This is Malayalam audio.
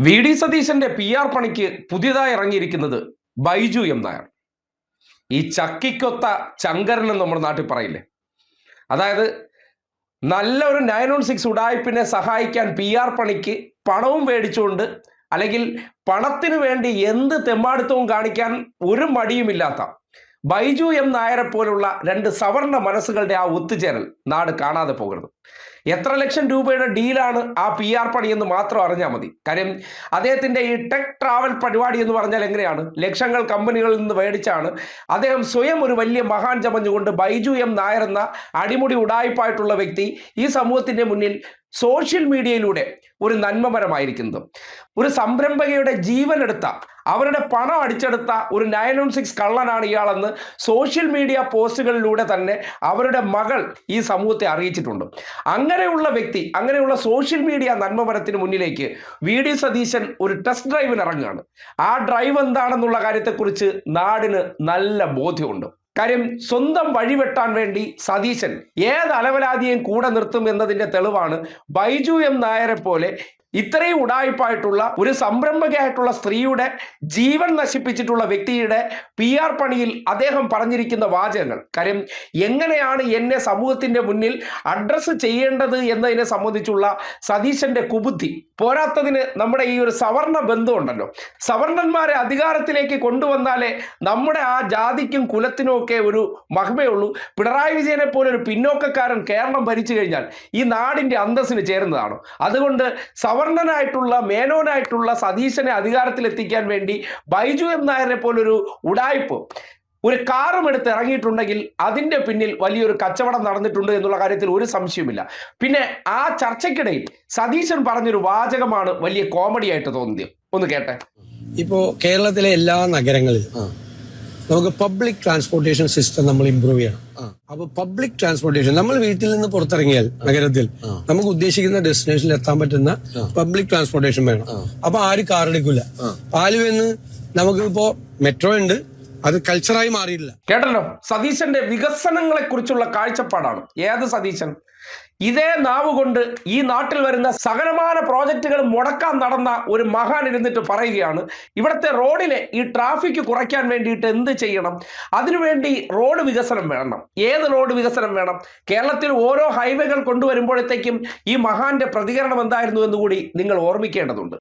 വി ഡി സതീശന്റെ PR പണിക്ക് പുതിയതായി ഇറങ്ങിയിരിക്കുന്നത് ബൈജു എം നായർ. ഈ ചക്കിക്കൊത്ത ചങ്കരൻ എന്ന് നമ്മുടെ നാട്ടിൽ പറയില്ലേ, അതായത് നല്ലൊരു 916 ഉഡായിപ്പിനെ സഹായിക്കാൻ PR പണിക്ക് പണവും മേടിച്ചുകൊണ്ട് അല്ലെങ്കിൽ പണത്തിന് വേണ്ടി എന്ത് തെമ്മാടിത്തവും കാണിക്കാൻ ഒരു മടിയുമില്ലാത്ത ബൈജു എം നായരെ പോലുള്ള രണ്ട് സവർണ മനസ്സുകളുടെ ആ ഒത്തുചേരൽ നാട് കാണാതെ പോകരുത്. എത്ര ലക്ഷം രൂപയുടെ ഡീലാണ് ആ PR പണി എന്ന് മാത്രം അറിഞ്ഞാൽ മതി. കാര്യം അദ്ദേഹത്തിൻ്റെ ഈ ടെക് ട്രാവൽ പരിപാടി എന്ന് പറഞ്ഞാൽ എങ്ങനെയാണ്, ലക്ഷങ്ങൾ കമ്പനികളിൽ നിന്ന് മേടിച്ചാണ് അദ്ദേഹം സ്വയം ഒരു വലിയ മഹാൻ ചമഞ്ഞുകൊണ്ട് ബൈജു എം നായർ എന്ന അടിമുടി ഉടായിപ്പായിട്ടുള്ള വ്യക്തി ഈ സമൂഹത്തിൻ്റെ മുന്നിൽ സോഷ്യൽ മീഡിയയിലൂടെ ഒരു നന്മമരമായിരിക്കുന്നത്. ഒരു സംരംഭകയുടെ ജീവനെടുത്ത, അവരുടെ പണം അടിച്ചെടുത്ത ഒരു 916 കള്ളനാണ് ഇയാളെന്ന് സോഷ്യൽ മീഡിയ പോസ്റ്റുകളിലൂടെ തന്നെ അവരുടെ മകൾ ഈ സമൂഹത്തെ അറിയിച്ചിട്ടുണ്ട്. അങ്ങനെയുള്ള വ്യക്തി, അങ്ങനെയുള്ള സോഷ്യൽ മീഡിയ നന്മമരത്തിന് മുന്നിലേക്ക് വി ഡി സതീശൻ ഒരു ടെസ്റ്റ് ഡ്രൈവിന് ഇറങ്ങുകയാണ്. ആ ഡ്രൈവ് എന്താണെന്നുള്ള കാര്യത്തെക്കുറിച്ച് നാടിന് നല്ല ബോധ്യമുണ്ട്. കാര്യം സ്വന്തം വഴിവെട്ടാൻ വേണ്ടി സതീശൻ ഏത് അലവലാതിയെയും കൂടെ നിർത്തും എന്നതിൻ്റെ തെളിവാണ് ബൈജു എം നായരെ പോലെ ഇത്രയും ഉടായിപ്പായിട്ടുള്ള ഒരു സംരംഭകയായിട്ടുള്ള സ്ത്രീയുടെ ജീവൻ നശിപ്പിച്ചിട്ടുള്ള വ്യക്തിയുടെ PR പണിയിൽ അദ്ദേഹം പറഞ്ഞിരിക്കുന്ന വാചകങ്ങൾ. കാര്യം എങ്ങനെയാണ് എന്നെ സമൂഹത്തിൻ്റെ മുന്നിൽ അഡ്രസ്സ് ചെയ്യേണ്ടത് എന്നതിനെ സംബന്ധിച്ചുള്ള സതീശൻ്റെ കുബുദ്ധി പോരാത്തതിന് നമ്മുടെ ഈ ഒരു സവർണ ബന്ധമുണ്ടല്ലോ, സവർണന്മാരെ അധികാരത്തിലേക്ക് കൊണ്ടുവന്നാലേ നമ്മുടെ ആ ജാതിക്കും കുലത്തിനും ഒക്കെ ഒരു മഹിമയുള്ളൂ. പിണറായി വിജയനെ പോലെ ഒരു പിന്നോക്കക്കാരൻ കേരളം ഭരിച്ചു കഴിഞ്ഞാൽ ഈ നാടിൻ്റെ അന്തസ്സിന് ചേരുന്നതാണ്. അതുകൊണ്ട് സവർണനായിട്ടുള്ള മേനോനായിട്ടുള്ള സതീശനെ അധികാരത്തിലെത്തിക്കാൻ വേണ്ടി ബൈജു എം നായരെ പോലൊരു ഉടായിപ്പ് ഒരു കാറും എടുത്ത് ഇറങ്ങിയിട്ടുണ്ടെങ്കിൽ അതിൻ്റെ പിന്നിൽ വലിയൊരു കച്ചവടം നടന്നിട്ടുണ്ട് എന്നുള്ള കാര്യത്തിൽ ഒരു സംശയവുമില്ല. പിന്നെ ആ ചർച്ചയ്ക്കിടയിൽ സതീശൻ പറഞ്ഞൊരു വാചകമാണ് വലിയ കോമഡി ആയിട്ട് തോന്നിയത്. ഒന്ന് കേട്ടെ. ഇപ്പോ കേരളത്തിലെ എല്ലാ നഗരങ്ങളിലും നമുക്ക് പബ്ലിക് ട്രാൻസ്പോർട്ടേഷൻ സിസ്റ്റം നമ്മൾ ഇംപ്രൂവ് ചെയ്യണം. അപ്പൊ പബ്ലിക് ട്രാൻസ്പോർട്ടേഷൻ, നമ്മൾ വീട്ടിൽ നിന്ന് പുറത്തിറങ്ങിയാൽ നഗരത്തിൽ നമുക്ക് ഉദ്ദേശിക്കുന്ന ഡെസ്റ്റിനേഷനിൽ എത്താൻ പറ്റുന്ന പബ്ലിക് ട്രാൻസ്പോർട്ടേഷൻ വേണം. അപ്പൊ ആരും കാർ എടുക്കില്ല. ആലുവെന്ന് നമുക്ക് ഇപ്പോ മെട്രോ ഉണ്ട്, അത് കൾച്ചറായി മാറിയില്ല. കേട്ടല്ലോ, സതീശന്റെ വികസനങ്ങളെ കുറിച്ചുള്ള കാഴ്ചപ്പാടാണ്. ഏത് സതീശൻ? ഇതേ നാവ് കൊണ്ട് ഈ നാട്ടിൽ വരുന്ന സകലമാന പ്രോജക്റ്റുകൾ മുടക്കാൻ നടന്ന ഒരു മഹാൻ ഇരുന്നിട്ട് പറയുകയാണ്, ഇവിടുത്തെ റോഡിലെ ഈ ട്രാഫിക് കുറയ്ക്കാൻ വേണ്ടിയിട്ട് എന്ത് ചെയ്യണം, അതിനുവേണ്ടി റോഡ് വികസനം വേണം. ഏത് റോഡ് വികസനം വേണം? കേരളത്തിൽ ഓരോ ഹൈവേകൾ കൊണ്ടുവരുമ്പോഴത്തേക്കും ഈ മഹാന്റെ പ്രതികരണം എന്തായിരുന്നു എന്നുകൂടി നിങ്ങൾ ഓർമ്മിക്കേണ്ടതുണ്ട്.